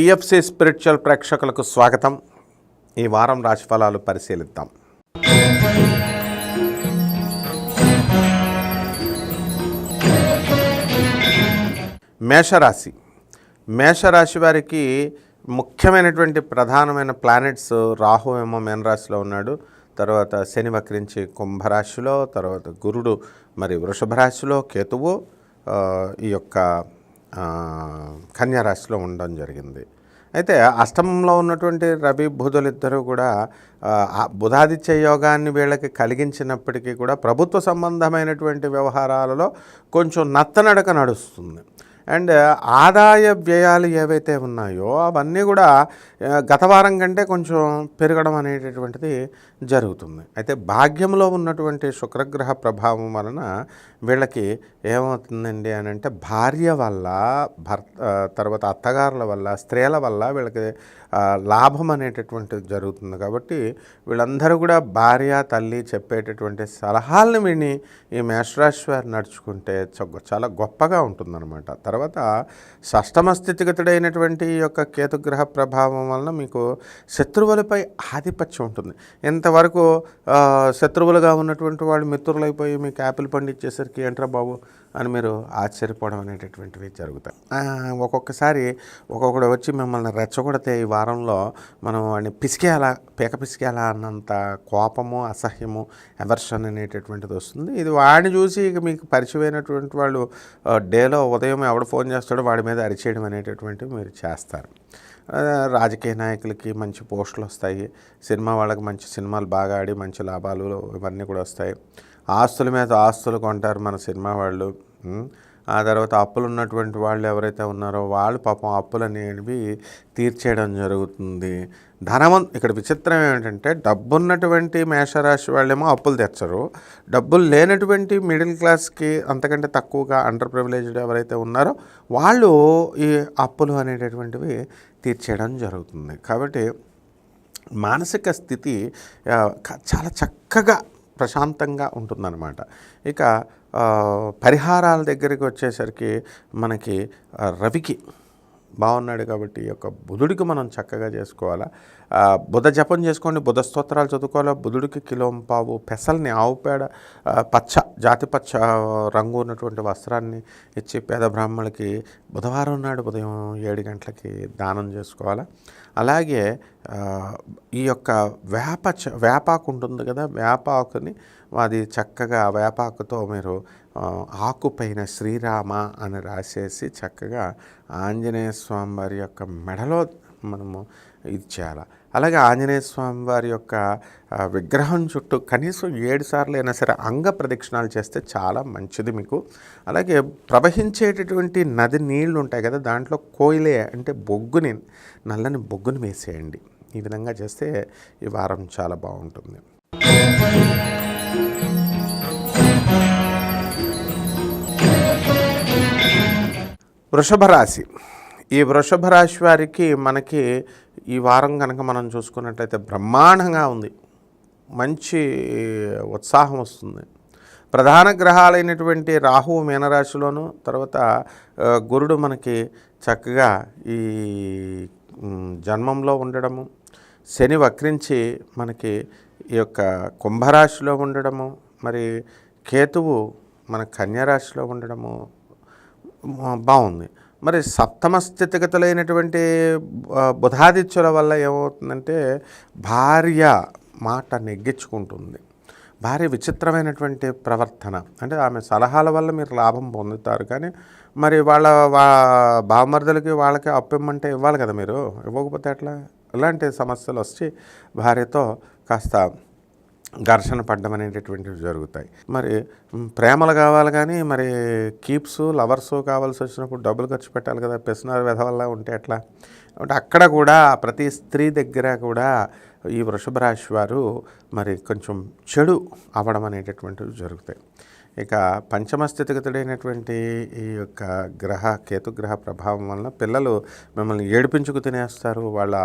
TFC spiritual ప్రేక్షకులకు స్వాగతం. ఈ వారం రాశిఫలాలు పరిశీలిద్దాం. మేషరాశి. మేషరాశి వారికి ముఖ్యమైనటువంటి ప్రధానమైన ప్లానెట్స్ రాహు ఏమో మీనరాశిలో ఉన్నాడు, తర్వాత శని వక్రించి కుంభరాశిలో, తర్వాత గురుడు మరి వృషభ రాశిలో, కేతువు ఈ యొక్క కన్యారాశిలో ఉండడం జరిగింది. అయితే అష్టమంలో ఉన్నటువంటి రవి బుధులు ఇద్దరూ కూడా బుధాదిత్య యోగాన్ని వీళ్ళకి కలిగించినప్పటికీ కూడా ప్రభుత్వ సంబంధమైనటువంటి వ్యవహారాలలో కొంచెం నత్తనడక నడుస్తుంది. అండ్ ఆదాయ వ్యయాలు ఏవైతే ఉన్నాయో అవన్నీ కూడా గత వారం కంటే కొంచెం పెరగడం అనేటటువంటిది జరుగుతుంది. అయితే భాగ్యంలో ఉన్నటువంటి శుక్రగ్రహ ప్రభావం వలన వీళ్ళకి ఏమవుతుందండి అని అంటే భార్య వల్ల, తర్వాత అత్తగారుల వల్ల, స్త్రీల వల్ల వీళ్ళకి లాభం అనేటటువంటిది జరుగుతుంది. కాబట్టి వీళ్ళందరూ కూడా భార్య తల్లి చెప్పేటటువంటి సలహాలను విని ఈ మేషరాశి వారు నడుచుకుంటే చాలా గొప్పగా ఉంటుందన్నమాట. తర్వాత షష్టమ స్థితిగతుడైనటువంటి ఈ యొక్క కేతుగ్రహ ప్రభావం వలన మీకు శత్రువులపై ఆధిపత్యం ఉంటుంది. ఇంతవరకు శత్రువులుగా ఉన్నటువంటి వాళ్ళు మిత్రులైపోయి మీకు యాపిల్ పండిచ్చేసరికి ఏంట్రా బాబు అని మీరు ఆశ్చర్యపోవడం అనేటటువంటివి జరుగుతాయి. ఒక్కొక్కసారి ఒక్కొక్కడు వచ్చి మిమ్మల్ని రెచ్చగొడితే ఈ వారంలో మనం వాడిని పీక పిసికేయాలా అన్నంత కోపము, అసహ్యము, ఎవర్షన్ అనేటటువంటిది వస్తుంది. ఇది వాడిని చూసి ఇక మీకు పరిచయమైనటువంటి వాళ్ళు డేలో ఉదయం ఎవడు ఫోన్ చేస్తాడో వాడి మీద అరిచేయడం అనేటటువంటివి మీరు చేస్తారు. రాజకీయ నాయకులకి మంచి పోస్టులు వస్తాయి, సినిమా వాళ్ళకి మంచి సినిమాలు బాగా ఆడి మంచి లాభాలు ఇవన్నీ కూడా వస్తాయి. ఆస్తుల మీద ఆస్తులు కొంటారు మన సినిమా వాళ్ళు. ఆ తర్వాత అప్పులు ఉన్నటువంటి వాళ్ళు ఎవరైతే ఉన్నారో వాళ్ళు పాపం అప్పులు అనేవి తీర్చేయడం జరుగుతుంది. ఇక్కడ విచిత్రం ఏమిటంటే డబ్బున్నటువంటి మేషరాశి వాళ్ళేమో అప్పులు తెచ్చరు, డబ్బులు లేనటువంటి మిడిల్ క్లాస్కి అంతకంటే తక్కువగా అండర్ ప్రివిలేజ్డ్ ఎవరైతే ఉన్నారో వాళ్ళు ఈ అప్పులు అనేటటువంటివి తీర్చేయడం జరుగుతుంది. కాబట్టి మానసిక స్థితి చాలా చక్కగా ప్రశాంతంగా ఉంటుందన్నమాట. ఇక పరిహారాల దగ్గరికి వచ్చేసరికి మనకి రవికి బాగున్నాడు కాబట్టి ఈ యొక్క బుధుడికి మనం చక్కగా చేసుకోవాలా. బుధ జపం చేసుకోండి, బుధ స్తోత్రాలు చదువుకోవాలా. బుధుడికి కిలోంపావు పెసల్ని, ఆవు పేడ, జాతి పచ్చ రంగు ఉన్నటువంటి వస్త్రాన్ని ఇచ్చి పేద బ్రాహ్మణులకి బుధవారం నాడు ఉదయం 7 గంటలకి దానం చేసుకోవాలా. అలాగే ఈ యొక్క వేపాకు ఉంటుంది కదా, వేపాకుని అది చక్కగా వేపాకుతో మీరు ఆకుపైన శ్రీరామ అని రాసేసి చక్కగా ఆంజనేయ స్వామి వారి యొక్క మెడలో మనము ఇది చేయాలి. అలాగే ఆంజనేయ స్వామి వారి యొక్క విగ్రహం చుట్టూ కనీసం 7 సార్లు అయినా సరే అంగ ప్రదక్షిణాలు చేస్తే చాలా మంచిది మీకు. అలాగే ప్రవహించేటటువంటి నది నీళ్లు ఉంటాయి కదా, దాంట్లో కోయిలే అంటే నల్లని బొగ్గుని వేసేయండి. ఈ విధంగా చేస్తే ఈ వారం చాలా బాగుంటుంది. వృషభ రాశి. ఈ వృషభ రాశి వారికి మనకి ఈ వారం కనుక మనం చూసుకున్నట్లయితే బ్రహ్మాండంగా ఉంది, మంచి ఉత్సాహం వస్తుంది. ప్రధాన గ్రహాలైనటువంటి రాహువు మీనరాశిలోను, తర్వాత గురుడు మనకి చక్కగా ఈ జన్మంలో ఉండడము, శని వక్రించి మనకి ఈ యొక్క కుంభరాశిలో ఉండడము, మరి కేతువు మన కన్యారాశిలో ఉండడము బాగుంది. మరి సప్తమ స్థితిగతులైనటువంటి బుధాదిత్యుల వల్ల ఏమవుతుందంటే భార్య మాట నెగ్గించుకుంటుంది. భార్య విచిత్రమైనటువంటి ప్రవర్తన, అంటే ఆమె సలహాల వల్ల మీరు లాభం పొందుతారు. కానీ మరి వాళ్ళ బావమరుదులకి వాళ్ళకి అప్పు ఇమ్మంటే ఇవ్వాలి కదా, మీరు ఇవ్వకపోతే ఎట్లా? ఇలాంటి సమస్యలు వచ్చి భార్యతో కాస్త ఘర్షణ పడ్డం అనేటటువంటివి జరుగుతాయి. మరి ప్రేమలు కావాలి కానీ మరి కీప్స్ లవర్స్ కావాల్సి వచ్చినప్పుడు డబ్బులు ఖర్చు పెట్టాలి కదా, పెసినారు వెధవల్లా ఉంటే ఎట్లా? అంటే అక్కడ కూడా ప్రతి స్త్రీ దగ్గర కూడా ఈ వృషభ రాశి వారు మరి కొంచెం చెడు అవ్వడం అనేటటువంటివి జరుగుతాయి. ఇక పంచమ స్థితిగతుడైనటువంటి ఈ యొక్క కేతుగ్రహ ప్రభావం వలన పిల్లలు మిమ్మల్ని ఏడిపించుకు తినేస్తారు. వాళ్ళ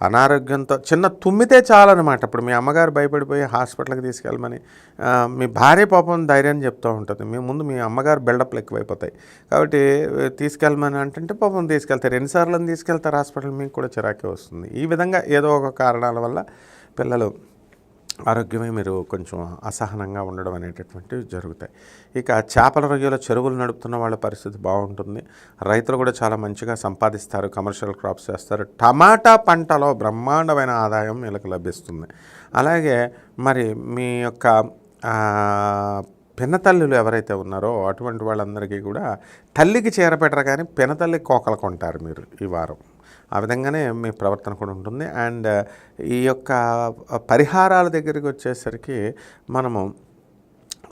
అనారోగ్యంతో చిన్న తుమ్మితే చాలన్నమాట. ఇప్పుడు మీ అమ్మగారు భయపడిపోయి హాస్పిటల్కి తీసుకెళ్ళమని మీ భార్య పాపం ధైర్యం చెప్తూ ఉంటుంది. మీ ముందు మీ అమ్మగారు బిల్డప్లు ఎక్కువైపోతాయి. కాబట్టి తీసుకెళ్ళమని అంటే పాపం తీసుకెళ్తారు. ఎన్నిసార్లు తీసుకెళ్తారు హాస్పిటల్, మీకు కూడా చిరాకే వస్తుంది. ఈ విధంగా ఏదో ఒక కారణాల వల్ల పిల్లలు ఆరోగ్యమే మీరు కొంచెం అసహనంగా ఉండడం అనేటటువంటివి జరుగుతాయి. ఇక చేపల రొయ్యల చెరువులు నడుపుతున్న వాళ్ళ పరిస్థితి బాగుంటుంది. రైతులు కూడా చాలా మంచిగా సంపాదిస్తారు, కమర్షియల్ క్రాప్స్ చేస్తారు. టమాటా పంటలో బ్రహ్మాండమైన ఆదాయం వీళ్ళకి లభిస్తుంది. అలాగే మరి మీ యొక్క పినతల్లులు ఎవరైతే ఉన్నారో అటువంటి వాళ్ళందరికీ కూడా తల్లికి చీర పెట్టరు కానీ పినతల్లి కోకలు కొంటారు మీరు ఈ వారం. ఆ విధంగానే మీ ప్రవర్తన కూడా ఉంటుంది. అండ్ ఈ యొక్క పరిహారాల దగ్గరికి వచ్చేసరికి మనము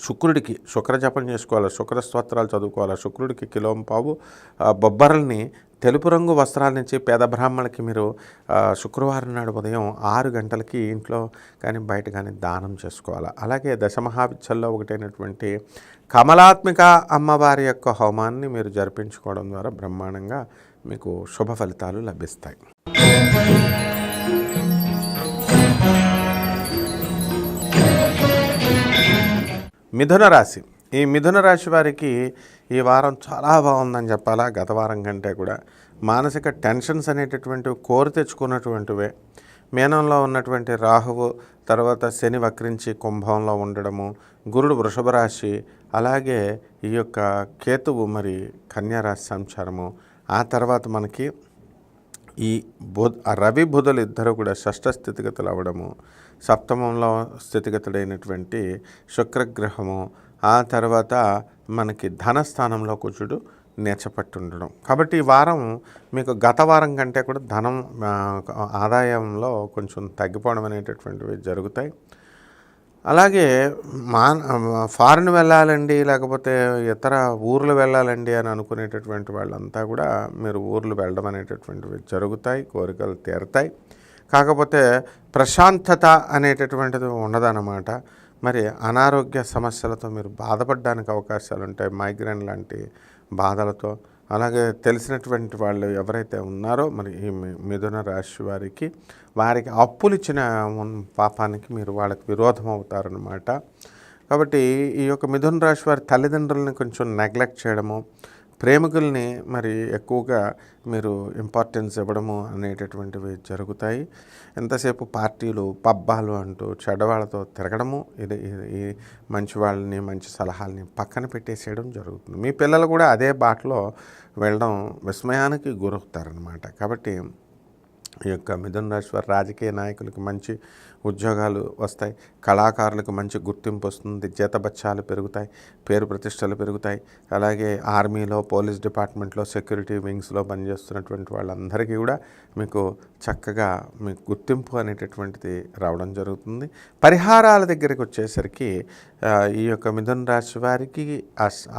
శుక్రుడికి శుక్రజపం చేసుకోవాలి, శుక్ర స్తోత్రాలు చదువుకోవాలి. శుక్రుడికి కిలోంపావు బొబ్బరల్ని తెలుపు రంగు వస్త్రాల నుంచి పేద బ్రాహ్మణులకి మీరు శుక్రవారం నాడు ఉదయం 6 గంటలకి ఇంట్లో కానీ బయట కానీ దానం చేసుకోవాలి. అలాగే దశమహావిద్యల్లో ఒకటైనటువంటి కమలాత్మిక అమ్మవారి యొక్క హోమాన్ని మీరు జరిపించుకోవడం ద్వారా బ్రహ్మాండంగా మీకు శుభ ఫలితాలు లభిస్తాయి. మిథున రాశి. ఈ మిథున రాశి వారికి ఈ వారం చాలా బాగుందని చెప్పాలా. గత వారం కంటే కూడా మానసిక టెన్షన్స్ అనేటటువంటివి కోరి తెచ్చుకున్నటువంటివే. మీనంలో ఉన్నటువంటి రాహువు, తర్వాత శని వక్రించి కుంభంలో ఉండడము, గురుడు వృషభ రాశి, అలాగే ఈ యొక్క కేతువు మరి కన్యా రాశి సంచారము, ఆ తర్వాత మనకి ఈ రవి బుధులు ఇద్దరు కూడా షష్ఠ స్థితిగతులు అవ్వడము, సప్తమంలో స్థితిగతుడైనటువంటి శుక్రగ్రహము, ఆ తర్వాత మనకి ధనస్థానంలో కుజుడు నేర్చపట్టుండడం. కాబట్టి ఈ వారం మీకు గత వారం కంటే కూడా ధనం ఆదాయంలో కొంచెం తగ్గిపోవడం అనేటటువంటివి జరుగుతాయి. అలాగే ఫారిన్ వెళ్ళాలండి, లేకపోతే ఇతర ఊర్లు వెళ్ళాలండి అని అనుకునేటటువంటి వాళ్ళంతా కూడా మీరు ఊర్లు వెళ్ళడం అనేటటువంటివి జరుగుతాయి, కోరికలు తీరుతాయి. కాకపోతే ప్రశాంతత అనేటటువంటిది ఉండదన్నమాట. మరి అనారోగ్య సమస్యలతో మీరు బాధపడడానికి అవకాశాలు ఉంటాయి, మైగ్రేన్ లాంటి బాధలతో. అలాగే తెలిసినటువంటి వాళ్ళు ఎవరైతే ఉన్నారో మరి ఈ మిథున రాశి వారికి అప్పులు ఇచ్చిన పాపానికి మీరు వాళ్ళకి విరోధం అవుతారనమాట. కాబట్టి ఈ యొక్క మిథున రాశి వారి తల్లిదండ్రులని కొంచెం నెగ్లెక్ట్ చేయడము, ప్రేమికుల్ని మరి ఎక్కువగా మీరు ఇంపార్టెన్స్ ఇవ్వడము అనేటటువంటివి జరుగుతాయి. ఎంతసేపు పార్టీలు పబ్బాలు అంటూ చెడ్డవాళ్ళతో తిరగడము, ఈ మంచి వాళ్ళని మంచి సలహాలని పక్కన పెట్టేసేయడం జరుగుతుంది. మీ పిల్లలు కూడా అదే బాటలో వెళ్ళడం విస్మయానికి గురవుతారనమాట. కాబట్టి ఈ యొక్క మిథున రాశి వారి రాజకీయ నాయకులకు మంచి ఉద్యోగాలు వస్తాయి, కళాకారులకు మంచి గుర్తింపు వస్తుంది, జీతబత్యాలు పెరుగుతాయి, పేరు ప్రతిష్టలు పెరుగుతాయి. అలాగే ఆర్మీలో, పోలీస్ డిపార్ట్మెంట్లో, సెక్యూరిటీ వింగ్స్లో పనిచేస్తున్నటువంటి వాళ్ళందరికీ కూడా మీకు చక్కగా మీకు గుర్తింపు అనేటటువంటిది రావడం జరుగుతుంది. పరిహారాల దగ్గరికి వచ్చేసరికి ఈ యొక్క మిథున రాశి వారికి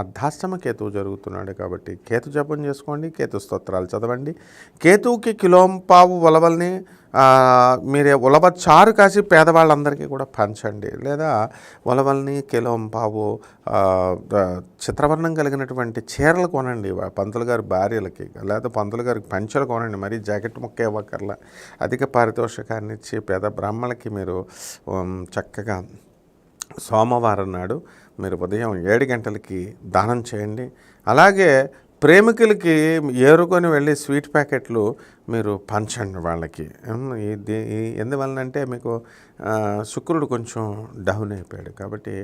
అర్ధాష్టమ కేతువు జరుగుతున్నాడు కాబట్టి కేతు జపం చేసుకోండి, కేతు స్తోత్రాలు చదవండి. కేతువుకి కిలోంపావు ఉలవల్ని మీరే ఉలవ చారు కాసి పేదవాళ్ళందరికీ కూడా పంచండి, లేదా ఉలవల్ని కిలోంపావు చిత్రవర్ణం కలిగినటువంటి చీరలు కొనండి పంతులు గారి భార్యలకి, లేదా పంతులు గారికి పంచలు కొనండి. మరి జాకెట్ ముక్క ఇవ్వకర్లా, అధిక పారితోషికాన్ని ఇచ్చి పేద బ్రాహ్మణులకి మీరు చక్కగా సోమవారం నాడు మీరు ఉదయం 7 గంటలకి దానం చేయండి. అలాగే ప్రేమికులకి ఏరుకొని వెళ్ళి స్వీట్ ప్యాకెట్లు మీరు పంచండి వాళ్ళకి. ఎందువలనంటే మీకు శుక్రుడు కొంచెం డౌన్ అయిపోయాడు కాబట్టి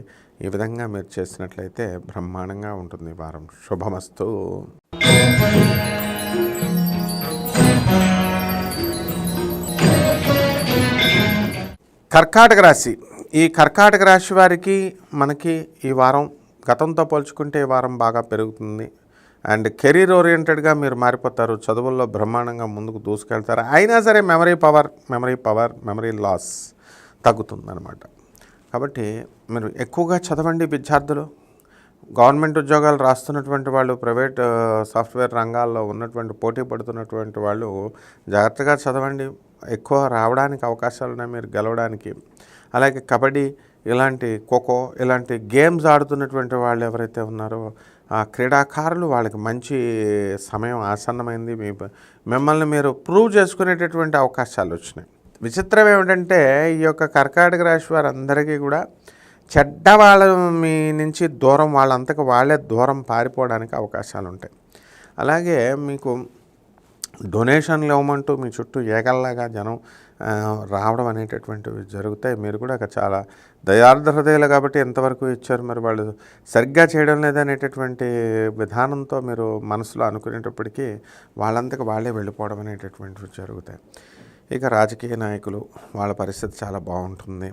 ఈ విధంగా మీరు చేసినట్లయితే బ్రహ్మాండంగా ఉంటుంది ఈ వారం. శుభమస్తు. కర్కాటక రాశి. ఈ కర్కాటక రాశి వారికి మనకి ఈ వారం గతంతో పోల్చుకుంటే ఈ వారం బాగా పెరుగుతుంది. అండ్ కెరీర్ ఓరియంటెడ్గా మీరు మారిపోతారు, చదువుల్లో బ్రహ్మాండంగా ముందుకు దూసుకెళ్తారు. అయినా సరే మెమరీ లాస్ తగ్గుతుందన్నమాట. కాబట్టి మీరు ఎక్కువగా చదవండి విద్యార్థులు. గవర్నమెంట్ ఉద్యోగాలు రాస్తున్నటువంటి వాళ్ళు, ప్రైవేట్ సాఫ్ట్వేర్ రంగాల్లో ఉన్నటువంటి పోటీ పడుతున్నటువంటి వాళ్ళు జాగ్రత్తగా చదవండి. ఎక్కువ రావడానికి అవకాశాలు ఉన్నాయి మీరు గెలవడానికి. అలాగే కబడ్డీ, ఇలాంటి ఖోఖో ఇలాంటి గేమ్స్ ఆడుతున్నటువంటి వాళ్ళు ఎవరైతే ఉన్నారో ఆ క్రీడాకారులు వాళ్ళకి మంచి సమయం ఆసన్నమైంది. మిమ్మల్ని మీరు ప్రూవ్ చేసుకునేటటువంటి అవకాశాలు వచ్చినాయి. విచిత్రం ఏమిటంటే ఈ యొక్క కర్కాటక రాశి వారందరికీ కూడా చెడ్డ వాళ్ళ మీ నుంచి దూరం వాళ్ళంతకు వాళ్ళే దూరం పారిపోవడానికి అవకాశాలు ఉంటాయి. అలాగే మీకు డొనేషన్లు ఇవ్వమంటూ మీ చుట్టూ ఏకల్లాగా జనం రావడం అనేటటువంటివి జరుగుతాయి. మీరు కూడా చాలా దయార్థ హృదయాలు కాబట్టి ఎంతవరకు ఇచ్చారు, మరి వాళ్ళు సరిగ్గా చేయడం లేదనేటటువంటి విధానంతో మీరు మనసులో అనుకునేటప్పటికీ వాళ్ళంతకు వాళ్ళే వెళ్ళిపోవడం అనేటటువంటివి జరుగుతాయి. ఇక రాజకీయ నాయకులు వాళ్ళ పరిస్థితి చాలా బాగుంటుంది.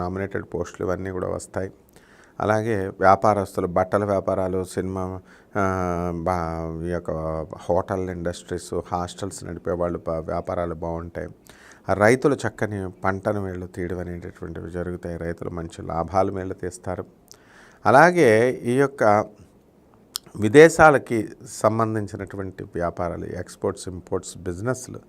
నామినేటెడ్ పోస్టులు ఇవన్నీ కూడా వస్తాయి. అలాగే వ్యాపారస్తులు, బట్టల వ్యాపారాలు, సినిమా, ఈ యొక్క హోటల్ ఇండస్ట్రీస్, హాస్టల్స్ నడిపే వాళ్ళు వ్యాపారాలు బాగుంటాయి. రైతులు చక్కని పంటను వీళ్ళు తీయడం అనేటటువంటివి జరుగుతాయి. రైతులు మంచి లాభాలు వీళ్ళు తీస్తారు. అలాగే ఈ యొక్క విదేశాలకి సంబంధించినటువంటి వ్యాపారాలు, ఎక్స్పోర్ట్స్ ఇంపోర్ట్స్ బిజినెస్లు,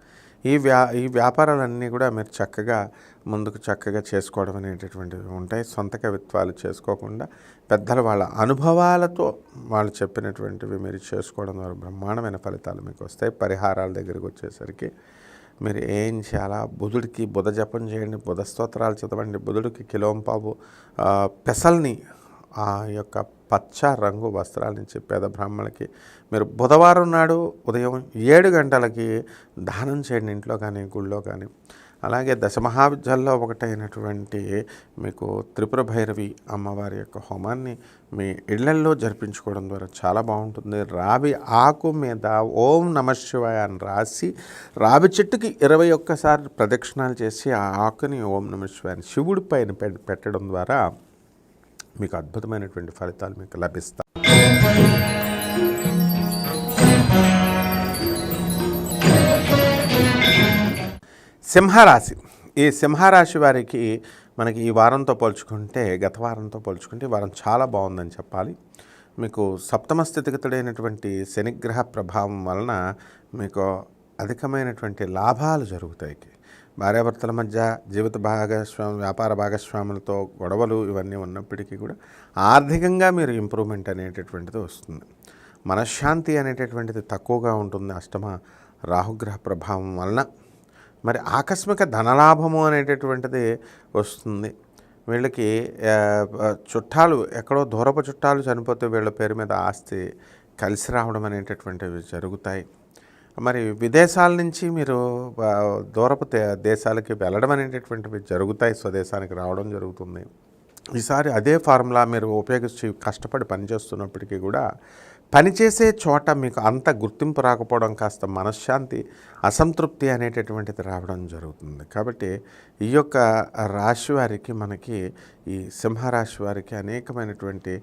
ఈ వ్యాపారాలన్నీ కూడా మీరు చక్కగా చేసుకోవడం అనేటటువంటివి ఉంటాయి. సొంత కవిత్వాలు చేసుకోకుండా పెద్దల వాళ్ళ అనుభవాలతో వాళ్ళు చెప్పినటువంటివి మీరు చేసుకోవడం ద్వారా బ్రహ్మాండమైన ఫలితాలు మీకు వస్తాయి. పరిహారాల దగ్గరికి వచ్చేసరికి మీరు ఏం చేయాలా, బుధుడికి బుధ జపం చేయండి, బుధ స్తోత్రాలు చదవండి. బుధుడికి కిలోంపావు పెసల్ని ఆ యొక్క పచ్చ రంగు వస్త్రాల నుంచి పేద బ్రాహ్మణులకి మీరు బుధవారం నాడు ఉదయం 7 గంటలకి దానం చేయండి, ఇంట్లో కానీ గుళ్ళో కానీ. అలాగే దశమహావిద్యల్లో ఒకటైనటువంటి మీకు త్రిపుర భైరవి అమ్మవారి యొక్క హోమాన్ని మీ ఇళ్లల్లో జరిపించుకోవడం ద్వారా చాలా బాగుంటుంది. రావి ఆకు మీద ఓం నమశివాయ అని రాసి రావి చెట్టుకి 21 సార్లు ప్రదక్షిణాలు చేసి ఆ ఆకుని ఓం నమశివాయ అని శివుడి పైన పెట్టడం ద్వారా మీకు అద్భుతమైనటువంటి ఫలితాలు మీకు లభిస్తాయి. సింహరాశి. ఈ సింహరాశి వారికి మనకి ఈ వారంతో పోల్చుకుంటే, గత వారంతో పోల్చుకుంటే ఈ వారం చాలా బాగుందని చెప్పాలి. మీకు సప్తమ స్థితిగతుడైనటువంటి శనిగ్రహ ప్రభావం వలన మీకు అధికమైనటువంటి లాభాలు జరుగుతాయి. భార్యాభర్తల మధ్య జీవిత వ్యాపార భాగస్వాములతో గొడవలు ఇవన్నీ ఉన్నప్పటికీ కూడా ఆర్థికంగా మీరు ఇంప్రూవ్మెంట్ అనేటటువంటిది వస్తుంది. మనశ్శాంతి అనేటటువంటిది తక్కువగా ఉంటుంది అష్టమ రాహుగ్రహ ప్రభావం వలన. మరి ఆకస్మిక ధనలాభము అనేటటువంటిది వస్తుంది. వీళ్ళకి చుట్టాలు ఎక్కడో దూరపు చుట్టాలు చనిపోతే వీళ్ళ పేరు మీద ఆస్తి కలిసి రావడం అనేటటువంటివి జరుగుతాయి. మరి విదేశాల నుంచి మీరు దూరపు దేశాలకి వెళ్ళడం అనేటటువంటివి జరుగుతాయి, స్వదేశానికి రావడం జరుగుతుంది. ఈసారి అదే ఫార్ములా మీరు ఉపయోగించి కష్టపడి పనిచేస్తున్నప్పటికీ కూడా పనిచేసే చోట మీకు అంత గుర్తింపు రాకపోవడం, కాస్త మనశ్శాంతి, అసంతృప్తి అనేటటువంటిది రావడం జరుగుతుంది. కాబట్టి ఈ యొక్క రాశి వారికి, మనకి ఈ సింహరాశి వారికి అనేకమైనటువంటి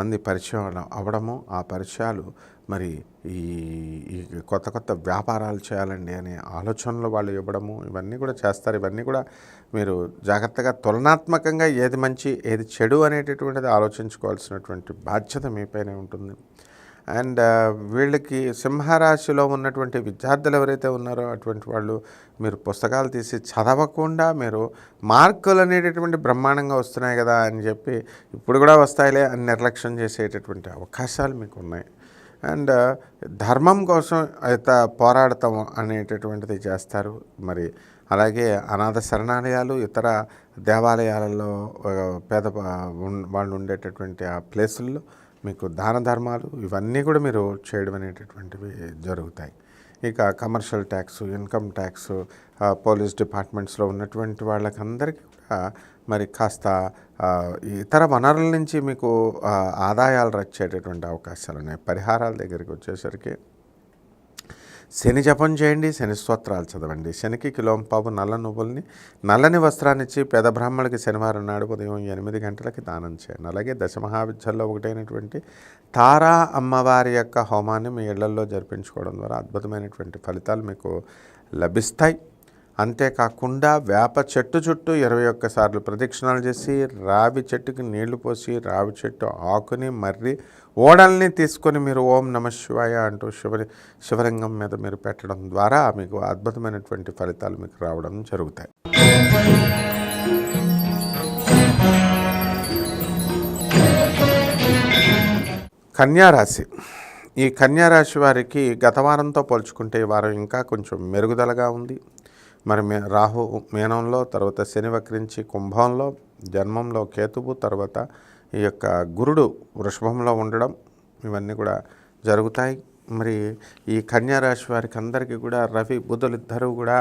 మంది పరిచయం అవ్వడము, ఆ పరిచయాలు మరి ఈ కొత్త వ్యాపారాలు చేయాలండి అనే ఆలోచనలు వాళ్ళు ఇవ్వడము, ఇవన్నీ కూడా చేస్తారు. ఇవన్నీ కూడా మీరు జాగ్రత్తగా తులనాత్మకంగా ఏది మంచి ఏది చెడు అనేటటువంటిది ఆలోచించుకోవాల్సినటువంటి బాధ్యత మీపైనే ఉంటుంది. అండ్ వీళ్ళకి సింహరాశిలో ఉన్నటువంటి విద్యార్థులు ఎవరైతే ఉన్నారో అటువంటి వాళ్ళు మీరు పుస్తకాలు తీసి చదవకుండా మీరు మార్కులు అనేటటువంటి బ్రహ్మాండంగా వస్తున్నాయి కదా అని చెప్పి ఇప్పుడు కూడా వస్తాయిలే అని నిర్లక్ష్యం చేసేటటువంటి అవకాశాలు మీకు ఉన్నాయి. అండ్ ధర్మం కోసం అయితే పోరాడతాం అనేటటువంటిది చేస్తారు. మరి అలాగే అనాథ శరణాలయాలు, ఇతర దేవాలయాలలో పేద వాళ్ళు ఉండేటటువంటి ఆ ప్లేసుల్లో మీకు దాన ధర్మాలు ఇవన్నీ కూడా మీరు చేయడం అనేటటువంటివి జరుగుతాయి. ఇక commercial tax, income tax, police డిపార్ట్మెంట్స్లో ఉన్నటువంటి వాళ్ళకందరికీ కూడా మరి కాస్త ఇతర వనరుల నుంచి మీకు ఆదాయాలు వచ్చేటటువంటి అవకాశాలు ఉన్నాయి. పరిహారాల దగ్గరికి వచ్చేసరికి శని జపం చేయండి, శని స్తోత్రాలు చదవండి. శనికి కిలోంపావు నల్ల నువ్వుల్ని, నల్లని వస్త్రాన్ని ఇచ్చి పేద బ్రాహ్మణులకి శనివారం నాడు ఉదయం 8 గంటలకి దానం చేయండి. అలాగే దశమహావిద్యల్లో ఒకటైనటువంటి తారా అమ్మవారి యొక్క హోమాన్ని మీ ఇళ్లల్లో జరిపించుకోవడం ద్వారా అద్భుతమైనటువంటి ఫలితాలు మీకు లభిస్తాయి. అంతేకాకుండా వేప చెట్టు చుట్టూ 21 సార్లు ప్రదక్షిణాలు చేసి రావి చెట్టుకి నీళ్లు పోసి రావి చెట్టు ఆకుని మర్రి ఓడల్ని తీసుకొని మీరు ఓం నమశివాయ అంటూ శివలింగం మీద మీరు పెట్టడం ద్వారా మీకు అద్భుతమైనటువంటి ఫలితాలు మీకు రావడం జరుగుతాయి. కన్యా రాశి. ఈ కన్యా రాశి వారికి గత వారంతో పోల్చుకుంటే ఈ వారం ఇంకా కొంచెం మెరుగుదలగా ఉంది. మరి రాహు మీనంలో, తర్వాత శని వక్రించి కుంభంలో, జన్మంలో కేతువు, తర్వాత ఈ యొక్క గురుడు వృషభంలో ఉండడం, ఇవన్నీ కూడా జరుగుతాయి. మరి ఈ కన్యా రాశి వారికి అందరికీ కూడా రవి బుధులు ఇద్దరూ కూడా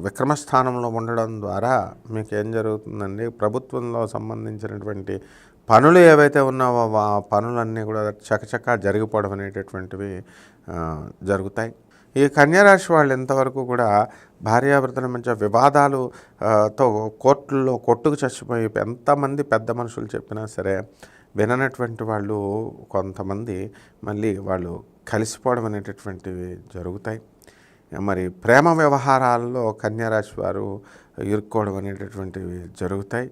విక్రమస్థానంలో ఉండడం ద్వారా మీకు ఏం జరుగుతుందండి, ప్రభుత్వంలో సంబంధించినటువంటి పనులు ఏవైతే ఉన్నావో ఆ పనులన్నీ కూడా చకచకా జరిగిపోవడం అనేటటువంటివి జరుగుతాయి. ఈ కన్యారాశి వాళ్ళు ఎంతవరకు కూడా భార్యాభర్తల మధ్య వివాదాలు తో కోర్టుల్లో కొట్టుకు చచ్చిపోయి ఎంతమంది పెద్ద మనుషులు చెప్పినా సరే విననటువంటి వాళ్ళు కొంతమంది మళ్ళీ వాళ్ళు కలిసిపోవడం అనేటటువంటివి జరుగుతాయి. మరి ప్రేమ వ్యవహారాల్లో కన్యారాశి వారు ఇరుక్కోవడం అనేటటువంటివి జరుగుతాయి.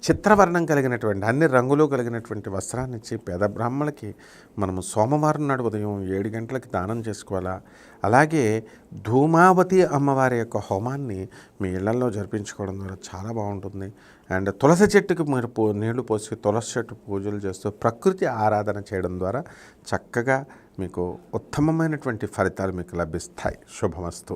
చిత్రవర్ణం కలిగినటువంటి అన్ని రంగులు కలిగినటువంటి వస్త్రాన్ని ఇచ్చి పేద బ్రాహ్మణులకి మనము సోమవారం నాడు ఉదయం 7 గంటలకి దానం చేసుకోవాలా. అలాగే ధూమావతి అమ్మవారి యొక్క హోమాన్ని మీ ఇళ్లలో జరిపించుకోవడం ద్వారా చాలా బాగుంటుంది. అండ్ తులసి చెట్టుకి మీరు నీళ్లు పోసి తులసి చెట్టు పూజలు చేస్తూ ప్రకృతి ఆరాధన చేయడం ద్వారా చక్కగా మీకు ఉత్తమమైనటువంటి ఫలితాలు మీకు లభిస్తాయి. శుభమస్తు.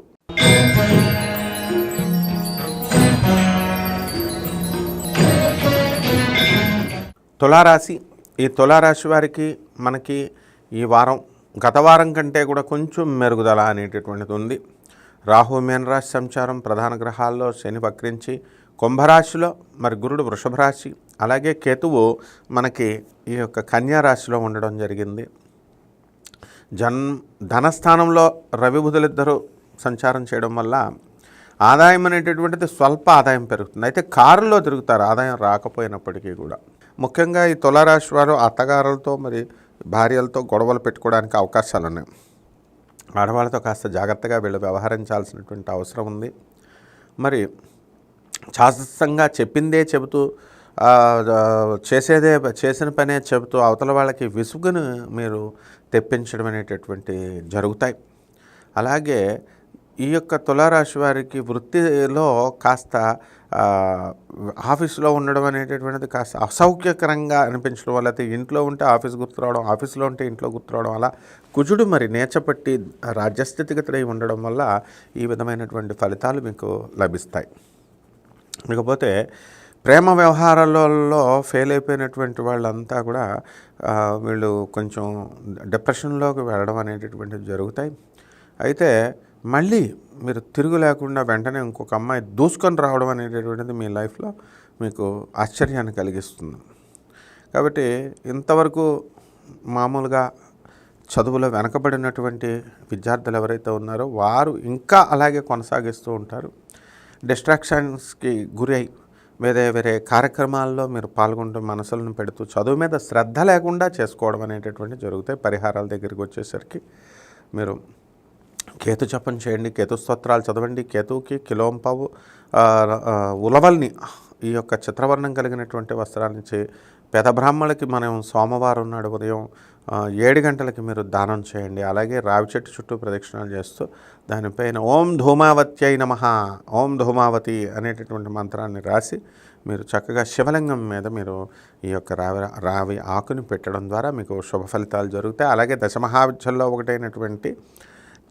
తులారాశి. ఈ తులారాశి వారికి మనకి ఈ వారం గత వారం కంటే కూడా కొంచెం మెరుగుదల అనేటటువంటిది ఉంది. రాహు మీనరాశి సంచారం, ప్రధాన గ్రహాల్లో శని వక్రించి కుంభరాశిలో, మరి గురుడు వృషభ రాశి, అలాగే కేతువు మనకి ఈ యొక్క కన్యా రాశిలో ఉండడం జరిగింది. ధనస్థానంలో రవి బుధులిద్దరూ సంచారం చేయడం వల్ల ఆదాయం అనేటటువంటిది స్వల్ప ఆదాయం పెరుగుతుంది. అయితే కారులో తిరుగుతారు ఆదాయం రాకపోయినప్పటికీ కూడా. ముఖ్యంగా ఈ తులారాశి వారు అత్తగారులతో మరి భార్యలతో గొడవలు పెట్టుకోవడానికి అవకాశాలు ఉన్నాయి. ఆడవాళ్ళతో కాస్త జాగ్రత్తగా వీళ్ళు వ్యవహరించాల్సినటువంటి అవసరం ఉంది. మరి శాస్త్రంగా చెప్పిందే చెబుతూ చేసిన పనే చెబుతూ అవతల వాళ్ళకి విసుగును మీరు తెప్పించడం అనేటటువంటి జరుగుతాయి. అలాగే ఈ యొక్క తులారాశి వారికి వృత్తిలో కాస్త ఆఫీసులో ఉండడం అనేటటువంటిది కాస్త అసౌక్యకరంగా అనిపించడం వల్ల, అయితే ఇంట్లో ఉంటే ఆఫీస్ గుర్తురావడం, ఆఫీసులో ఉంటే ఇంట్లో గుర్తురావడం, అలా కుజుడు మరి నేచపట్టి రాజ్యస్థితిగతులై ఉండడం వల్ల ఈ విధమైనటువంటి ఫలితాలు మీకు లభిస్తాయి. ఇకపోతే ప్రేమ వ్యవహారాలలో ఫెయిల్ అయిపోయినటువంటి వాళ్ళంతా కూడా వీళ్ళు కొంచెం డిప్రెషన్లోకి వెళ్ళడం అనేటటువంటివి జరుగుతాయి. అయితే మళ్ళీ మీరు తిరుగు లేకుండా వెంటనే ఇంకొక అమ్మాయి దూసుకొని రావడం అనేటటువంటిది మీ లైఫ్లో మీకు ఆశ్చర్యాన్ని కలిగిస్తుంది. కాబట్టి ఇంతవరకు మామూలుగా చదువులో వెనకబడినటువంటి విద్యార్థులు ఎవరైతే ఉన్నారో వారు ఇంకా అలాగే కొనసాగిస్తూ ఉంటారు. డిస్ట్రాక్షన్స్కి గురై వేరే కార్యక్రమాల్లో మీరు పాల్గొంటూ మనసులను పెడుతూ చదువు మీద శ్రద్ధ లేకుండా చేసుకోవడం అనేటటువంటి జరుగుతాయి. పరిహారాల దగ్గరికి వచ్చేసరికి మీరు కేతు జపం చేయండి, కేతు స్తోత్రాలు చదవండి. కేతువుకి కిలోంపావు ఉలవల్ని ఈ యొక్క చిత్రవర్ణం కలిగినటువంటి వస్త్రాన్ని పేద బ్రాహ్మణులకి మనం సోమవారం నాడు ఉదయం 7 గంటలకి మీరు దానం చేయండి. అలాగే రావి చెట్టు చుట్టూ ప్రదక్షిణాలు చేస్తూ దానిపైన ఓం ధూమావత్యై నమః, ఓం ధూమావతి అనేటటువంటి మంత్రాన్ని రాసి మీరు చక్కగా శివలింగం మీద మీరు ఈ యొక్క రావి ఆకుని పెట్టడం ద్వారా మీకు శుభ ఫలితాలు జరుగుతాయి. అలాగే దశమహావిద్యల్లో ఒకటైనటువంటి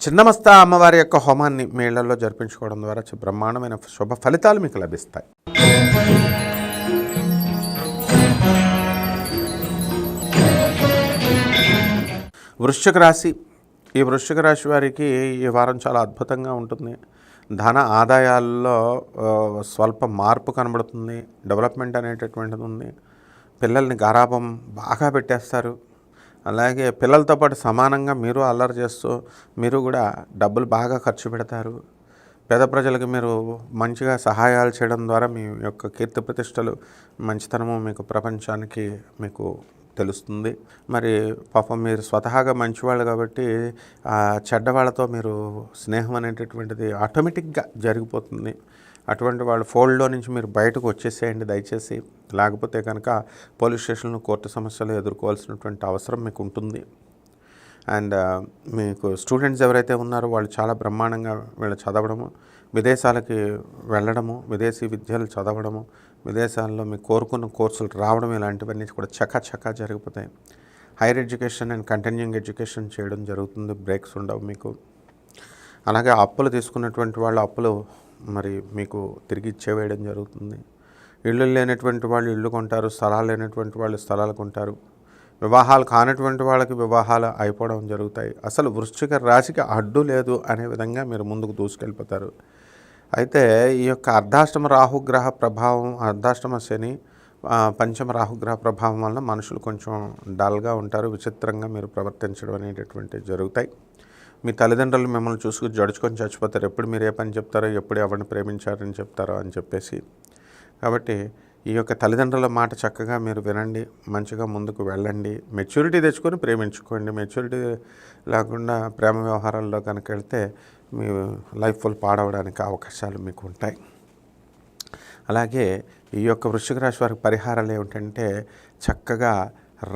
చిన్నమస్తా అమ్మవారి యొక్క హోమాన్ని మీ ఇళ్లలో జరిపించుకోవడం ద్వారా బ్రహ్మాండమైన శుభ ఫలితాలు మీకు లభిస్తాయి. వృశ్చిక రాశి. ఈ వృశ్చిక రాశి వారికి ఈ వారం చాలా అద్భుతంగా ఉంటుంది. ధన ఆదాయాల్లో స్వల్ప మార్పు కనబడుతుంది. డెవలప్మెంట్ అనేటటువంటిది ఉంది. పిల్లల్ని గారాబం బాగా పెట్టేస్తారు. అలాగే పిల్లలతో పాటు సమానంగా మీరు అల్లరి చేస్తూ మీరు కూడా డబ్బులు బాగా ఖర్చు పెడతారు. పేద ప్రజలకు మీరు మంచిగా సహాయాలు చేయడం ద్వారా మీ యొక్క కీర్తి ప్రతిష్టలు, మంచితనము మీకు ప్రపంచానికి మీకు తెలుస్తుంది. మరి పాపం మీరు స్వతహాగా మంచివాళ్ళు కాబట్టి చెడ్డవాళ్ళతో మీరు స్నేహం అనేటటువంటిది ఆటోమేటిక్గా జరిగిపోతుంది. అటువంటి వాళ్ళు ఫోల్డ్లో నుంచి మీరు బయటకు వచ్చేసేయండి దయచేసి. లేకపోతే కనుక పోలీస్ స్టేషన్లు, కోర్టు సమస్యలు ఎదుర్కోవాల్సినటువంటి అవసరం మీకు ఉంటుంది. అండ్ మీకు స్టూడెంట్స్ ఎవరైతే ఉన్నారో వాళ్ళు చాలా బ్రహ్మాండంగా వీళ్ళు చదవడము, విదేశాలకి వెళ్ళడము, విదేశీ విద్యలు చదవడము, విదేశాల్లో మీకు కోరుకున్న కోర్సులు రావడం, ఇలాంటివన్నీ కూడా చకా జరిగిపోతాయి. Higher education and continuing education చేయడం జరుగుతుంది, బ్రేక్స్ ఉండవు మీకు. అలాగే అప్పులు తీసుకున్నటువంటి వాళ్ళు అప్పులు మరి మీకు తిరిగి ఇచ్చేవేయడం జరుగుతుంది. ఇళ్ళు లేనటువంటి వాళ్ళు ఇళ్ళు కొంటారు, స్థలాలు లేనటువంటి వాళ్ళు స్థలాలు కొంటారు. వివాహాలు కానటువంటి వాళ్ళకి వివాహాలు అయిపోవడం జరుగుతాయి. అసలు వృశ్చిక రాశికి అడ్డు లేదు అనే విధంగా మీరు ముందుకు దూసుకెళ్ళిపోతారు. అయితే ఈ యొక్క అర్ధాష్టమ రాహుగ్రహ ప్రభావం, అర్ధాష్టమ శని, పంచమ రాహుగ్రహ ప్రభావం వలన మనుషులు కొంచెం డల్గా ఉంటారు, విచిత్రంగా మీరు ప్రవర్తించడం అనేటటువంటివి జరుగుతాయి. మీ తల్లిదండ్రులు మిమ్మల్ని చూసుకుని జడుచుకొని చచ్చిపోతారు. ఎప్పుడు మీరు ఏ పని చెప్తారో, ఎప్పుడు ఎవరిని ప్రేమించారని చెప్తారో అని చెప్పేసి. కాబట్టి ఈ యొక్క తల్లిదండ్రుల మాట చక్కగా మీరు వినండి, మంచిగా ముందుకు వెళ్ళండి, మెచ్యూరిటీ తెచ్చుకొని ప్రేమించుకోండి. మెచ్యూరిటీ లేకుండా ప్రేమ వ్యవహారాల్లో కనుక వెళ్తే మీ లైఫ్ ఫుల్ పాడవడానికి అవకాశాలు మీకు ఉంటాయి. అలాగే ఈ యొక్క వృశ్చిక రాశి వారికి పరిహారాలు ఏమిటంటే, చక్కగా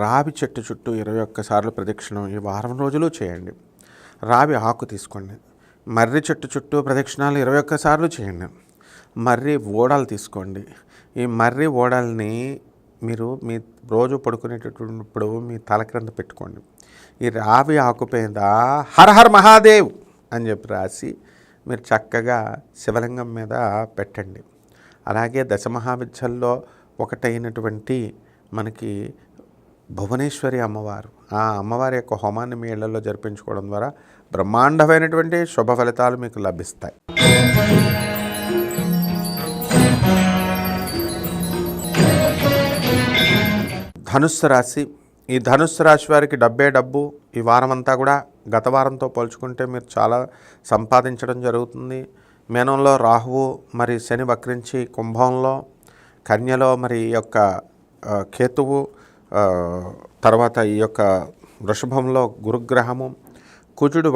రావి చెట్టు చుట్టూ 21 సార్లు ప్రదక్షిణం ఈ వారం రోజులు చేయండి. రావి ఆకు తీసుకోండి. మర్రి చెట్టు చుట్టూ ప్రదక్షిణాలు 21 సార్లు చేయండి. మర్రి ఓడాలు తీసుకోండి. ఈ మర్రి ఓడాల్ని మీరు మీ రోజు పడుకునేటప్పుడు మీ తల క్రింద పెట్టుకోండి. ఈ రావి ఆకు మీద హర హర్ మహాదేవ్ అని చెప్పి రాసి మీరు చక్కగా శివలింగం మీద పెట్టండి. అలాగే దశమహావిద్యల్లో ఒకటైనటువంటి మనకి భువనేశ్వరి అమ్మవారు, ఆ అమ్మవారి యొక్క హోమాన్ని మీ ఇళ్లలో జరిపించుకోవడం ద్వారా బ్రహ్మాండమైనటువంటి శుభ ఫలితాలు మీకు లభిస్తాయి. ధనుస్సు రాశి. ఈ ధనుస్సు రాశి వారికి డబ్బు ఈ వారం అంతా కూడా గత వారంతో పోల్చుకుంటే మీరు చాలా సంపాదించడం జరుగుతుంది. మేనంలో రాహువు మరి శని వక్రించి, కుంభంలో కన్యలో మరి ఈ యొక్క కేతువు, తర్వాత ఈ యొక్క వృషభంలో గురుగ్రహము, కుజుడు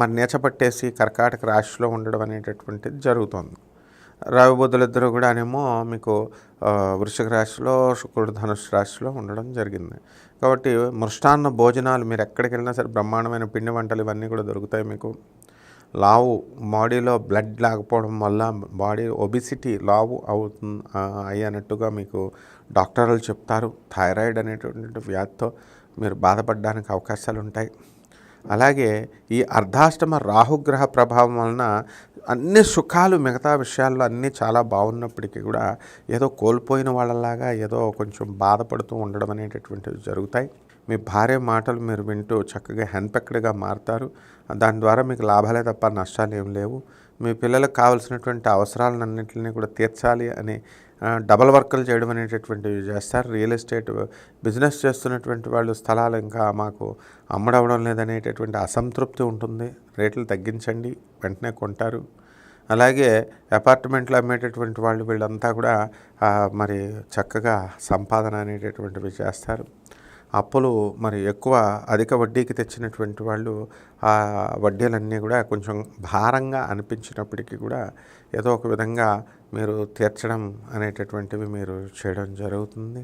మరి నీచపట్టేసి కర్కాటక రాశిలో ఉండడం అనేటటువంటిది జరుగుతుంది. రవి బుధులిద్దరూ కూడానేమో మీకు వృశ్చిక రాశిలో, శుక్రుడు ధనుసు రాశిలో ఉండడం జరిగింది. కాబట్టి మృష్టాన్న భోజనాలు మీరు ఎక్కడికి వెళ్ళినా సరే బ్రహ్మాండమైన పిండి వంటలు ఇవన్నీ కూడా దొరుకుతాయి మీకు. లావు, బాడీలో బ్లడ్ లేకపోవడం వల్ల బాడీ ఒబిసిటీ, లావు అవుతుంది అయ్యనట్టుగా మీకు డాక్టర్లు చెప్తారు. థైరాయిడ్ అనేటువంటి వ్యాధితో మీరు బాధపడడానికి అవకాశాలు ఉంటాయి. అలాగే ఈ అర్ధాష్టమ రాహుగ్రహ ప్రభావం వలన అన్ని సుఖాలు, మిగతా విషయాల్లో అన్నీ చాలా బాగున్నప్పటికీ కూడా ఏదో కోల్పోయిన వాళ్ళలాగా ఏదో కొంచెం బాధపడుతూ ఉండడం అనేటటువంటివి జరుగుతాయి. మీ భార్య మాటలు మీరు వింటూ చక్కగా హెన్పెక్డ్గా మారుతారు. దాని ద్వారా మీకు లాభాలే తప్ప నష్టాలు ఏం లేవు. మీ పిల్లలకు కావాల్సినటువంటి అవసరాలన్నింటినీ కూడా తీర్చాలి అని డబల్ వర్కులు చేయడం అనేటటువంటివి చేస్తారు. రియల్ ఎస్టేట్ బిజినెస్ చేస్తున్నటువంటి వాళ్ళు స్థలాలు ఇంకా మాకు అమ్మడవడం లేదనేటటువంటి అసంతృప్తి ఉంటుంది. రేట్లు తగ్గించండి, వెంటనే కొంటారు. అలాగే అపార్ట్మెంట్లు అమ్మేటటువంటి వాళ్ళు వీళ్ళంతా కూడా మరి చక్కగా సంపాదన అనేటటువంటివి చేస్తారు. అప్పులు మరి ఎక్కువ అధిక వడ్డీకి తెచ్చినటువంటి వాళ్ళు ఆ వడ్డీలన్నీ కూడా కొంచెం భారంగా అనిపించినప్పటికీ కూడా ఏదో ఒక విధంగా మీరు తీర్చడం అనేటటువంటివి మీరు చేయడం జరుగుతుంది.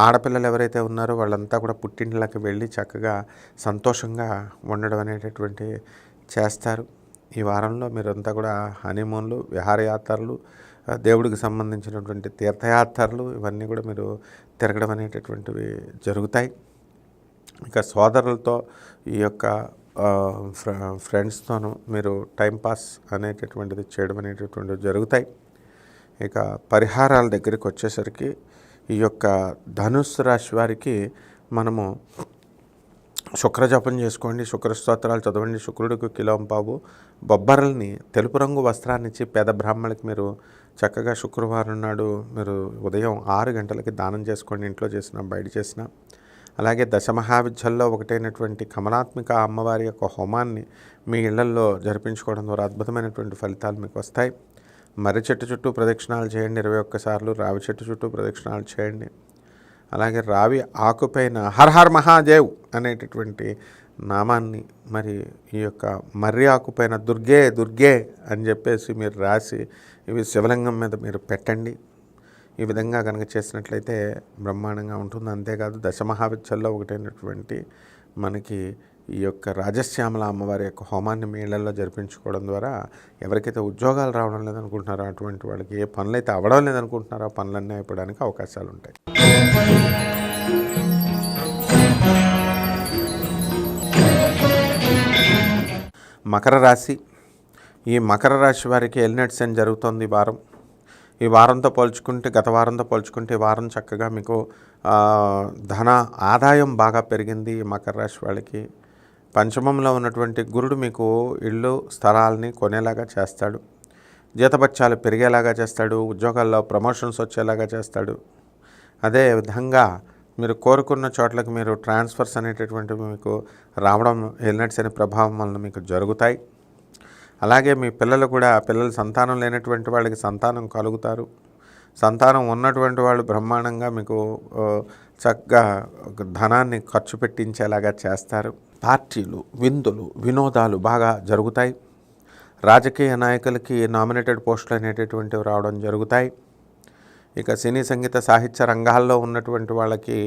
ఆడపిల్లలు ఎవరైతే ఉన్నారో వాళ్ళంతా కూడా పుట్టింట్లోకి వెళ్ళి చక్కగా సంతోషంగా ఉండడం అనేటటువంటి చేస్తారు. ఈ వారంలో మీరంతా కూడా హనీమూన్లు, విహారయాత్రలు, దేవుడికి సంబంధించినటువంటి తీర్థయాత్రలు ఇవన్నీ కూడా మీరు తిరగడం అనేటటువంటివి జరుగుతాయి. ఇక సోదరులతో ఈ యొక్క ఫ్రెండ్స్తోనూ మీరు టైంపాస్ అనేటటువంటిది చేయడం అనేటటువంటివి జరుగుతాయి. ఇక పరిహారాల దగ్గరికి వచ్చేసరికి ఈ యొక్క ధనుస్సు రాశి వారికి మనము శుక్రజపం చేసుకోండి, శుక్ర స్తోత్రాలు చదవండి. శుక్రుడికి కిలోంపావు బొబ్బరల్ని తెలుపు రంగు వస్త్రాన్ని ఇచ్చి పేద బ్రాహ్మణులకి మీరు చక్కగా శుక్రవారం నాడు మీరు ఉదయం 6 గంటలకి దానం చేసుకోండి, ఇంట్లో చేసిన బయట చేసిన. అలాగే దశమహావిద్యల్లో ఒకటైనటువంటి కమలాత్మిక అమ్మవారి యొక్క హోమాన్ని మీ ఇళ్లల్లో జరిపించుకోవడం ద్వారా అద్భుతమైనటువంటి ఫలితాలు మీకు వస్తాయి. మర్రి చెట్టు చుట్టూ ప్రదక్షిణాలు చేయండి 21 సార్లు. రావి చెట్టు చుట్టూ ప్రదక్షిణాలు చేయండి. అలాగే రావి ఆకుపైన హర్ హర్ మహాదేవ్ అనేటటువంటి నామాన్ని మరి ఈ యొక్క మర్రి ఆకుపైన దుర్గే దుర్గే అని చెప్పేసి మీరు రాసి ఇవి శివలింగం మీద మీరు పెట్టండి. ఈ విధంగా కనుక చేసినట్లయితే బ్రహ్మాండంగా ఉంటుంది. అంతేకాదు దశమహావిద్యల్లో ఒకటైనటువంటి మనకి ఈ యొక్క రాజశ్యామల అమ్మవారి యొక్క హోమాన్ని మీ ఇళ్లలో జరిపించుకోవడం ద్వారా ఎవరికైతే ఉద్యోగాలు రావడం లేదనుకుంటున్నారో అటువంటి వాళ్ళకి ఏ పనులైతే అవ్వడం లేదనుకుంటున్నారో ఆ పనులన్నీ అయిపోవడానికి అవకాశాలు ఉంటాయి. మకర రాశి. ఈ మకర రాశి వారికి ఎలినెట్ సెన్ జరుగుతుంది ఈ వారంతో పోల్చుకుంటే, గత వారంతో పోల్చుకుంటే ఈ వారం చక్కగా మీకు ధన ఆదాయం బాగా పెరిగింది. ఈ మకర రాశి వాళ్ళకి పంచమంలో ఉన్నటువంటి గురుడు మీకు ఇళ్ళు స్థలాల్ని కొనేలాగా చేస్తాడు, జీతభత్యాలు పెరిగేలాగా చేస్తాడు, ఉద్యోగాల్లో ప్రమోషన్స్ వచ్చేలాగా చేస్తాడు. అదే విధంగా మీరు కోరుకున్న చోట్లకి మీరు ట్రాన్స్ఫర్స్ అనేటటువంటివి మీకు రావడం ఎలినెట్స్ అనే ప్రభావం వలన మీకు జరుగుతాయి. అలాగే మీ పిల్లలు కూడా, పిల్లలు సంతానం లేనటువంటి వాళ్ళకి సంతానం కలుగుతారు. సంతానం ఉన్నటువంటి వాళ్ళు బ్రహ్మాండంగా మీకు చక్కగా ధనాన్ని ఖర్చు పెట్టించేలాగా చేస్తారు. పార్టీలు, విందులు, వినోదాలు బాగా జరుగుతాయి. రాజకీయ నాయకులకి నామినేటెడ్ పోస్టులు అనేటటువంటివి రావడం జరుగుతాయి. ఇక సినీ సంగీత సాహిత్య రంగాల్లో ఉన్నటువంటి వాళ్ళకి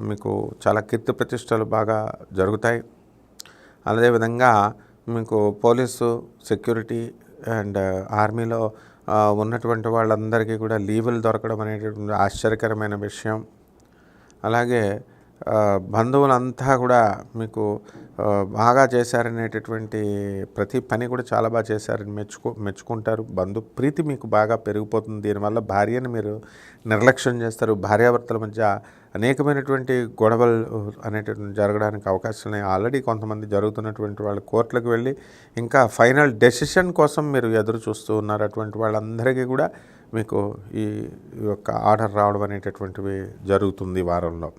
మీకు చాలా కీర్తి ప్రతిష్టలు బాగా జరుగుతాయి. అదేవిధంగా మీకు పోలీసు, సెక్యూరిటీ అండ్ ఆర్మీలో ఉన్నటువంటి వాళ్ళందరికీ కూడా లీవులు దొరకడం అనేటటువంటి ఆశ్చర్యకరమైన విషయం. అలాగే బంధువులంతా కూడా మీకు బాగా చేశారనేటటువంటి ప్రతి పని కూడా చాలా బాగా చేశారని మెచ్చుకుంటారు. బంధు ప్రీతి మీకు బాగా పెరిగిపోతుంది. దీనివల్ల భార్యను మీరు నిర్లక్ష్యం చేస్తారు. భార్యాభర్తల మధ్య అనేకమైనటువంటి గొడవలు అనేటటువంటి జరగడానికి అవకాశం ఉన్నాయి. ఆల్రెడీ కొంతమంది జరుగుతున్నటువంటి వాళ్ళు కోర్టులకు వెళ్ళి ఇంకా ఫైనల్ డెసిషన్ కోసం మీరు ఎదురు చూస్తూ ఉన్నారు. అటువంటి వాళ్ళందరికీ కూడా మీకు ఈ యొక్క ఆర్డర్ రావడం అనేటటువంటివి జరుగుతుంది వారంలో.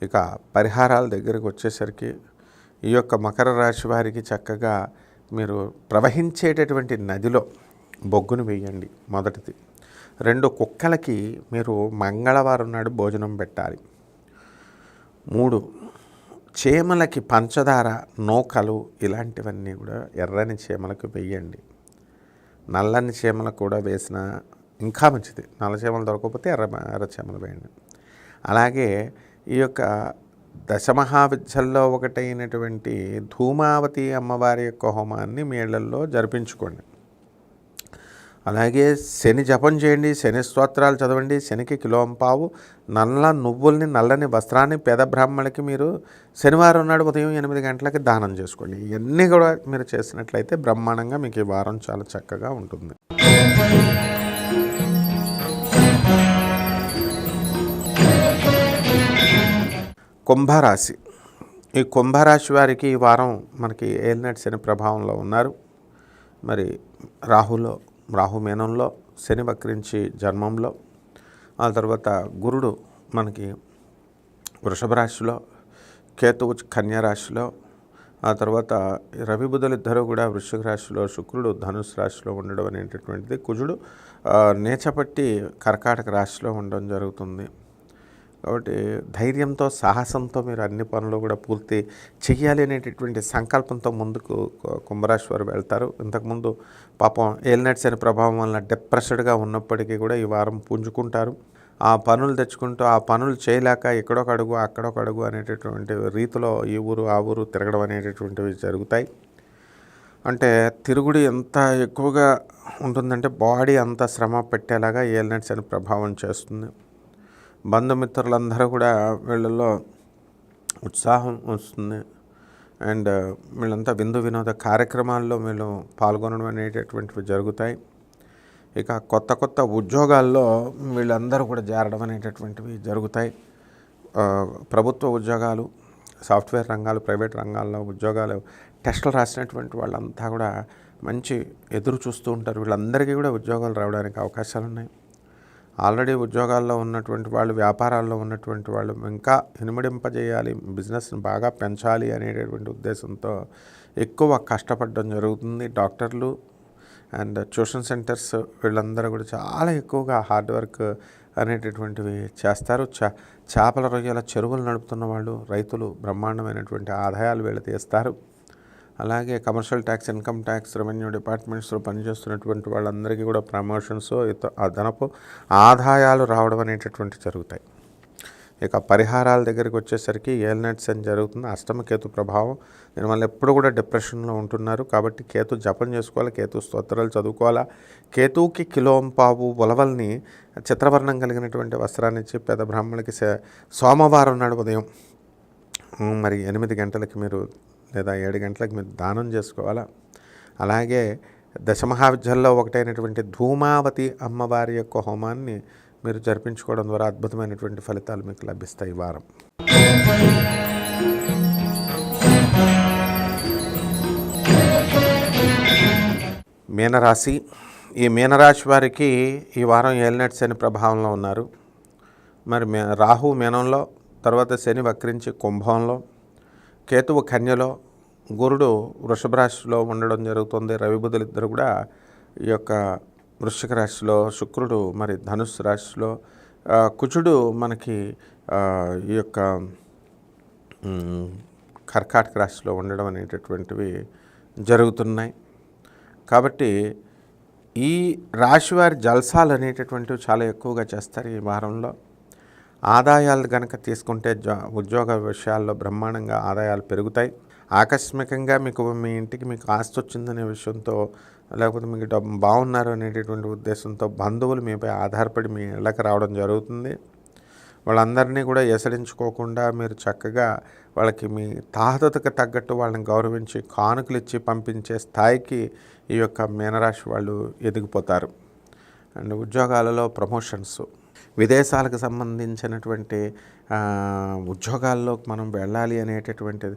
ఇక పరిహారాల దగ్గరికి వచ్చేసరికి ఈ యొక్క మకర రాశి వారికి చక్కగా మీరు ప్రవహించేటటువంటి నదిలో బొగ్గును వేయండి మొదటిది. 2 కుక్కలకి మీరు మంగళవారం నాడు భోజనం పెట్టాలి. 3 చీమలకి పంచదార, నూకలు ఇలాంటివన్నీ కూడా ఎర్రని చీమలకు వేయండి. నల్లని చీమలకు కూడా వేసిన ఇంకా మంచిది. నల్ల చీమలు దొరకకపోతే ఎర్ర చీమలు వేయండి. అలాగే ఈ యొక్క దశమహావిద్యల్లో ఒకటైనటువంటి ధూమావతి అమ్మవారి యొక్క హోమాన్ని మీ ఇళ్లల్లో జరిపించుకోండి. అలాగే శని జపం చేయండి, శని స్తోత్రాలు చదవండి. శనికి కిలోంపావు నల్ల నువ్వుల్ని, నల్లని వస్త్రాన్ని పేద బ్రాహ్మణులకి మీరు శనివారం నాడు ఉదయం 8 గంటలకి దానం చేసుకోండి. ఇవన్నీ కూడా మీరు చేసినట్లయితే బ్రహ్మాండంగా మీకు ఈ వారం చాలా చక్కగా ఉంటుంది. కుంభరాశి. ఈ కుంభరాశి వారికి ఈ వారం మనకి ఏలినాటి శని ప్రభావంలో ఉన్నారు. మరి రాహు మీనంలో, శని వక్రించి జన్మంలో, ఆ తర్వాత గురుడు మనకి వృషభ రాశిలో, కేతువు కన్యా రాశిలో, ఆ తర్వాత రవి బుధులు ఇద్దరు కూడా వృశ్చిక రాశిలో, శుక్రుడు ధనుసు రాశిలో ఉండడం అనేటటువంటిది, కుజుడు నీచపట్టి కర్కాటక రాశిలో ఉండడం జరుగుతుంది. కాబట్టి ధైర్యంతో, సాహసంతో మీరు అన్ని పనులు కూడా పూర్తి చెయ్యాలి అనేటటువంటి సంకల్పంతో ముందుకు కుంభరాశి వారు వెళ్తారు. ఇంతకుముందు పాపం ఏలినట్స్ అనే ప్రభావం వలన డిప్రెస్డ్గా ఉన్నప్పటికీ కూడా ఈ వారం పుంజుకుంటారు. ఆ పనులు తెచ్చుకుంటూ ఆ పనులు చేయలేక ఎక్కడొక అడుగు అక్కడొక అడుగు అనేటటువంటి రీతిలో ఈ ఊరు ఆ ఊరు తిరగడం అనేటటువంటివి జరుగుతాయి. అంటే తిరుగుడు ఎంత ఎక్కువగా ఉంటుందంటే బాడీ అంత శ్రమ పెట్టేలాగా ఏలినట్స్ అనే ప్రభావం చేస్తుంది. బంధుమిత్రులందరూ కూడా వీళ్ళల్లో ఉత్సాహం వస్తుంది. అండ్ వీళ్ళంతా విందు వినోద కార్యక్రమాల్లో వీళ్ళు పాల్గొనడం అనేటటువంటివి జరుగుతాయి. ఇక కొత్త ఉద్యోగాల్లో వీళ్ళందరూ కూడా చేరడం అనేటటువంటివి జరుగుతాయి. ప్రభుత్వ ఉద్యోగాలు, సాఫ్ట్వేర్ రంగాలు, ప్రైవేట్ రంగాల్లో ఉద్యోగాలు టెస్టులు రాసినటువంటి వాళ్ళంతా కూడా మంచి ఎదురు చూస్తూ ఉంటారు. వీళ్ళందరికీ కూడా ఉద్యోగాలు రావడానికి అవకాశాలు ఉన్నాయి. ఆల్రెడీ ఉద్యోగాల్లో ఉన్నటువంటి వాళ్ళు, వ్యాపారాల్లో ఉన్నటువంటి వాళ్ళు ఇంకా ఇనుమడింపజేయాలి, బిజినెస్ని బాగా పెంచాలి అనేటటువంటి ఉద్దేశంతో ఎక్కువ కష్టపడడం జరుగుతుంది. డాక్టర్లు అండ్ ట్యూషన్ సెంటర్స్ వీళ్ళందరూ కూడా చాలా ఎక్కువగా హార్డ్ వర్క్ అనేటటువంటివి చేస్తారు. చేపల రొయ్యల చెరువులు నడుపుతున్న వాళ్ళు, రైతులు బ్రహ్మాండమైనటువంటి ఆదాయాలు వీళ్ళు తీస్తారు. అలాగే commercial tax, income tax, revenue డిపార్ట్మెంట్స్లో పనిచేస్తున్నటువంటి వాళ్ళందరికీ కూడా ప్రమోషన్స్, అదనపు ఆదాయాలు రావడం అనేటటువంటి జరుగుతాయి. ఇక పరిహారాల దగ్గరికి వచ్చేసరికి ఏలినాటి శని జరుగుతుంది, అష్టమ కేతు ప్రభావం. దీనివల్ల ఎప్పుడు కూడా డిప్రెషన్లో ఉంటున్నారు. కాబట్టి కేతు జపం చేసుకోవాలి, కేతు స్తోత్రాలు చదువుకోవాలా. కేతువుకి కిలోంపావు ఉలవల్ని చిత్రవర్ణం కలిగినటువంటి వస్త్రాన్ని ఇచ్చి పేద బ్రాహ్మణులకి సోమవారం నాడు ఉదయం మరి 8 గంటలకి మీరు లేదా 7 గంటలకు మీరు దానం చేసుకోవాలా. అలాగే దశమహావిద్యల్లో ఒకటైనటువంటి ధూమావతి అమ్మవారి యొక్క హోమాన్ని మీరు జరిపించుకోవడం ద్వారా అద్భుతమైనటువంటి ఫలితాలు మీకు లభిస్తాయి ఈ వారం. మీనరాశి. ఈ మీనరాశి వారికి ఈ వారం ఏలినాటి శని ప్రభావంలో ఉన్నారు. మరి రాహు మీనంలో, తర్వాత శని వక్రించి కుంభంలో, కేతువు కన్యలో, గురుడు వృషభ రాశిలో ఉండడం జరుగుతుంది. రవి బుధులు ఇద్దరు కూడా ఈ యొక్క వృశ్చిక రాశిలో, శుక్రుడు మరి ధనుస్సు రాశిలో, కుజుడు మనకి ఈ యొక్క కర్కాటక రాశిలో ఉండడం అనేటటువంటివి జరుగుతున్నాయి. కాబట్టి ఈ రాశివారి జల్సాలు అనేటటువంటివి చాలా ఎక్కువగా చేస్తారు ఈ వారంలో. ఆదాయాలు కనుక తీసుకుంటే ఉద్యోగ విషయాల్లో బ్రహ్మాండంగా ఆదాయాలు పెరుగుతాయి. ఆకస్మికంగా మీ ఇంటికి మీకు ఆస్తి వచ్చిందనే విషయంతో, లేకపోతే మీకు డబ్బు బాగున్నారు అనేటటువంటి ఉద్దేశంతో బంధువులు మీపై ఆధారపడి మీ ఇళ్ళకి రావడం జరుగుతుంది. వాళ్ళందరినీ కూడా ఎసడించుకోకుండా మీరు చక్కగా వాళ్ళకి మీ తాహతకు తగ్గట్టు వాళ్ళని గౌరవించి కానుకలు ఇచ్చి పంపించే స్థాయికి ఈ యొక్క మీనరాశి వాళ్ళు ఎదిగిపోతారు. అండ్ ఉద్యోగాలలో ప్రమోషన్స్, విదేశాలకు సంబంధించినటువంటి ఉద్యోగాల్లో మనం వెళ్ళాలి అనేటటువంటి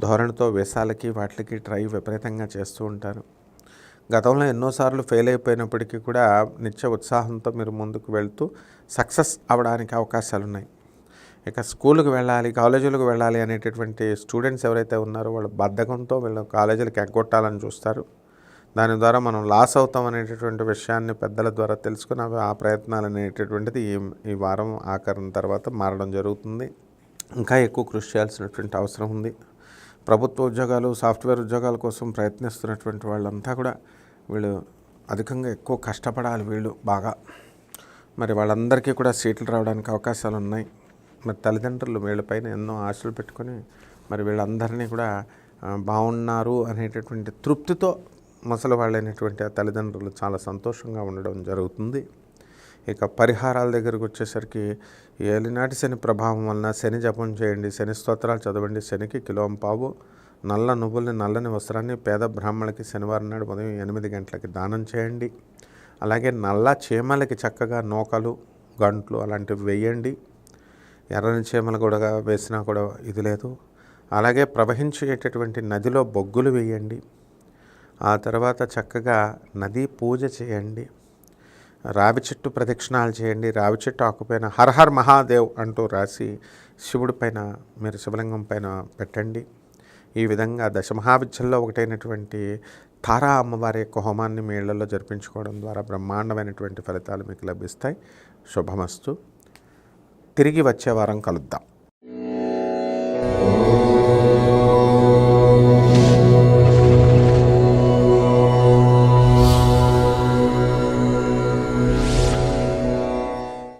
ధోరణితో వీసాలకి వాటికి ట్రై విపరీతంగా చేస్తూ ఉంటారు. గతంలో ఎన్నోసార్లు ఫెయిల్ అయిపోయినప్పటికీ కూడా నిత్య ఉత్సాహంతో మీరు ముందుకు వెళ్తూ సక్సెస్ అవ్వడానికి అవకాశాలు ఉన్నాయి. ఇక స్కూళ్ళకు వెళ్ళాలి, కాలేజీలకు వెళ్ళాలి అనేటటువంటి స్టూడెంట్స్ ఎవరైతే ఉన్నారో వాళ్ళు బద్ధకంతో వీళ్ళు కాలేజీలకు ఎగ్గొట్టాలని చూస్తారు. దాని ద్వారా మనం లాస్ అవుతాం అనేటటువంటి విషయాన్ని పెద్దల ద్వారా తెలుసుకుని ఆ ప్రయత్నాలు అనేటటువంటిది ఈ వారం ఆఖరణ తర్వాత మారడం జరుగుతుంది. ఇంకా ఎక్కువ కృషి చేయాల్సినటువంటి అవసరం ఉంది. ప్రభుత్వ ఉద్యోగాలు, సాఫ్ట్వేర్ ఉద్యోగాల కోసం ప్రయత్నిస్తున్నటువంటి వాళ్ళంతా కూడా వీళ్ళు అధికంగా ఎక్కువ కష్టపడాలి. వీళ్ళు బాగా మరి వాళ్ళందరికీ కూడా సీట్లు రావడానికి అవకాశాలు ఉన్నాయి. మరి తల్లిదండ్రులు వీళ్ళపైన ఎన్నో ఆశలు పెట్టుకొని మరి వీళ్ళందరినీ కూడా బాగున్నారు అనేటటువంటి తృప్తితో ముసలి వాళ్ళైనటువంటి ఆ తల్లిదండ్రులు చాలా సంతోషంగా ఉండడం జరుగుతుంది. ఇక పరిహారాల దగ్గరకు వచ్చేసరికి ఏలినాటి శని ప్రభావం వలన శని జపం చేయండి, శని స్తోత్రాలు చదవండి. శనికి కిలోంపావు నల్ల నువ్వుల్ని, నల్లని వస్త్రాన్ని పేద బ్రాహ్మణులకి శనివారం నాడు ఉదయం 8 గంటలకి దానం చేయండి. అలాగే నల్ల చీమలకి చక్కగా నూకలు, గంట్లు అలాంటివి వేయండి. ఎర్రని చీమలు కూడా వేసినా కూడా ఇది లేదు. అలాగే ప్రవహించేటటువంటి నదిలో బొగ్గులు వేయండి. ఆ తర్వాత చక్కగా నదీ పూజ చేయండి. రావి చెట్టు ప్రదక్షిణాలు చేయండి. రావి చెట్టు ఆకుపైన హర్ హర్ మహాదేవ్ అంటూ రాసి శివుడి పైన మీరు శివలింగం పైన పెట్టండి. ఈ విధంగా దశమహావిద్యల్లో ఒకటైనటువంటి తారా అమ్మవారి యొక్క హోమాన్ని మీ ఇళ్లలో జరిపించుకోవడం ద్వారా బ్రహ్మాండమైనటువంటి ఫలితాలు మీకు లభిస్తాయి. శుభమస్తు. తిరిగి వచ్చే వారం కలుద్దాం.